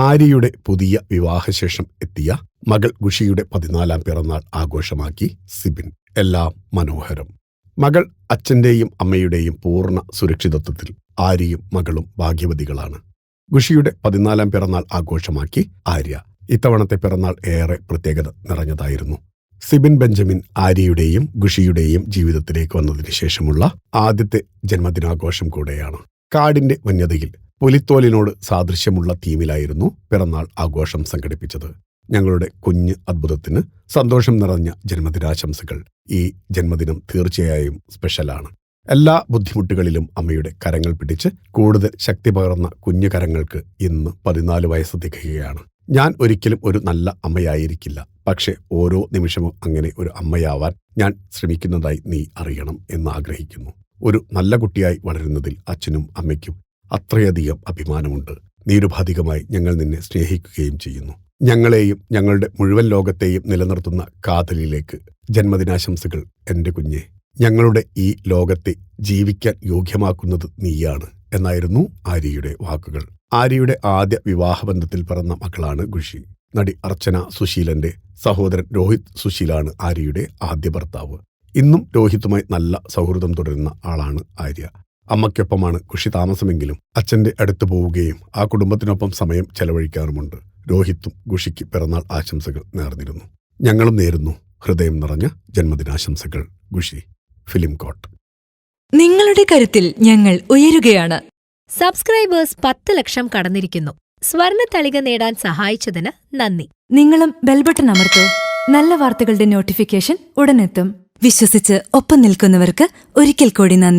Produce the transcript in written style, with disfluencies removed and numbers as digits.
ആര്യയുടെ പുതിയ വിവാഹശേഷം എത്തിയ മകൾ ഖുഷിയുടെ 14-ാം പിറന്നാൾ ആഘോഷമാക്കി സിബിൻ. എല്ലാം മനോഹരം. മകൾ അച്ഛന്റെയും അമ്മയുടെയും പൂർണ്ണ സുരക്ഷിതത്വത്തിൽ ആര്യയും മകളും ഭാഗ്യവതികളാണ്. ഖുഷിയുടെ 14-ാം പിറന്നാൾ ആഘോഷമാക്കി ആര്യ. ഇത്തവണത്തെ പിറന്നാൾ ഏറെ പ്രത്യേകത നിറഞ്ഞതായിരുന്നു. സിബിൻ ബെഞ്ചമിൻ ആര്യയുടെയും ഖുഷിയുടെയും ജീവിതത്തിലേക്ക് വന്നതിന് ശേഷമുള്ള ആദ്യത്തെ ജന്മദിനാഘോഷം കൂടെയാണ്. കാടിന്റെ വന്യതയിൽ പുലിത്തോലിനോട് സാദൃശ്യമുള്ള തീമിലായിരുന്നു പിറന്നാൾ ആഘോഷം സംഘടിപ്പിച്ചത്. ഞങ്ങളുടെ കുഞ്ഞ് അത്ഭുതത്തിന് സന്തോഷം നിറഞ്ഞ ജന്മദിനാശംസകൾ. ഈ ജന്മദിനം തീർച്ചയായും സ്പെഷ്യലാണ്. എല്ലാ ബുദ്ധിമുട്ടുകളിലും അമ്മയുടെ കരങ്ങൾ പിടിച്ച് കൂടുതൽ ശക്തി പകർന്ന കുഞ്ഞു കരങ്ങൾക്ക് ഇന്ന് 14 വയസ്സ് തികയുകയാണ്. ഞാൻ ഒരിക്കലും ഒരു നല്ല അമ്മയായിരിക്കില്ല, പക്ഷെ ഓരോ നിമിഷവും അങ്ങനെ ഒരു അമ്മയാവാൻ ഞാൻ ശ്രമിക്കുന്നതായി നീ അറിയണം എന്ന് ആഗ്രഹിക്കുന്നു. ഒരു നല്ല കുട്ടിയായി വളരുന്നതിൽ അച്ഛനും അമ്മയ്ക്കും അത്രയധികം അഭിമാനമുണ്ട്. നിരുപാധികമായി ഞങ്ങൾ നിന്നെ സ്നേഹിക്കുകയും ചെയ്യുന്നു. ഞങ്ങളെയും ഞങ്ങളുടെ മുഴുവൻ ലോകത്തെയും നിലനിർത്തുന്ന കാതലിലേക്ക് ജന്മദിനാശംസകൾ എൻ്റെ കുഞ്ഞെ. ഞങ്ങളുടെ ഈ ലോകത്തെ ജീവിക്കാൻ യോഗ്യമാക്കുന്നത് നീയാണ് എന്നായിരുന്നു ആര്യയുടെ വാക്കുകൾ. ആര്യയുടെ ആദ്യ വിവാഹബന്ധത്തിൽ പിറന്ന മകളാണ് ഖുഷി. നടി അർച്ചന സുശീലന്റെ സഹോദരൻ രോഹിത് സുശീലാണ് ആര്യയുടെ ആദ്യ ഭർത്താവ്. ഇന്നും രോഹിത്തുമായി നല്ല സൗഹൃദം തുടരുന്ന ആളാണ് ആര്യ. അമ്മയ്ക്കൊപ്പമാണ് ഖുഷി താമസമെങ്കിലും അച്ഛന്റെ അടുത്ത് പോവുകയും ആ കുടുംബത്തിനൊപ്പം സമയം ചെലവഴിക്കാറുമുണ്ട്. രോഹിത്തും ഖുഷിക്ക് പിറന്നാൾ ആശംസകൾ നേർന്നിരുന്നു. ഞങ്ങളും നേരുന്നു ഹൃദയം നിറഞ്ഞ ജന്മദിനാശംസകൾ. ഖുഷി. ഫിലിം കോട്ട്. നിങ്ങളുടെ കരുത്തിൽ ഞങ്ങൾ ഉയരുകയാണ്. സബ്സ്ക്രൈബേഴ്സ് 10 ലക്ഷം കടന്നിരിക്കുന്നു. സ്വർണ്ണ തളിക നേടാൻ സഹായിച്ചതിന് നന്ദി. നിങ്ങളും ബെൽബട്ടൺ അമർത്തോ. നല്ല വാർത്തകളുടെ നോട്ടിഫിക്കേഷൻ ഉടനെത്തും. വിശ്വസിച്ച് ഒപ്പം നിൽക്കുന്നവർക്ക് ഒരിക്കൽ കൂടി നന്ദി.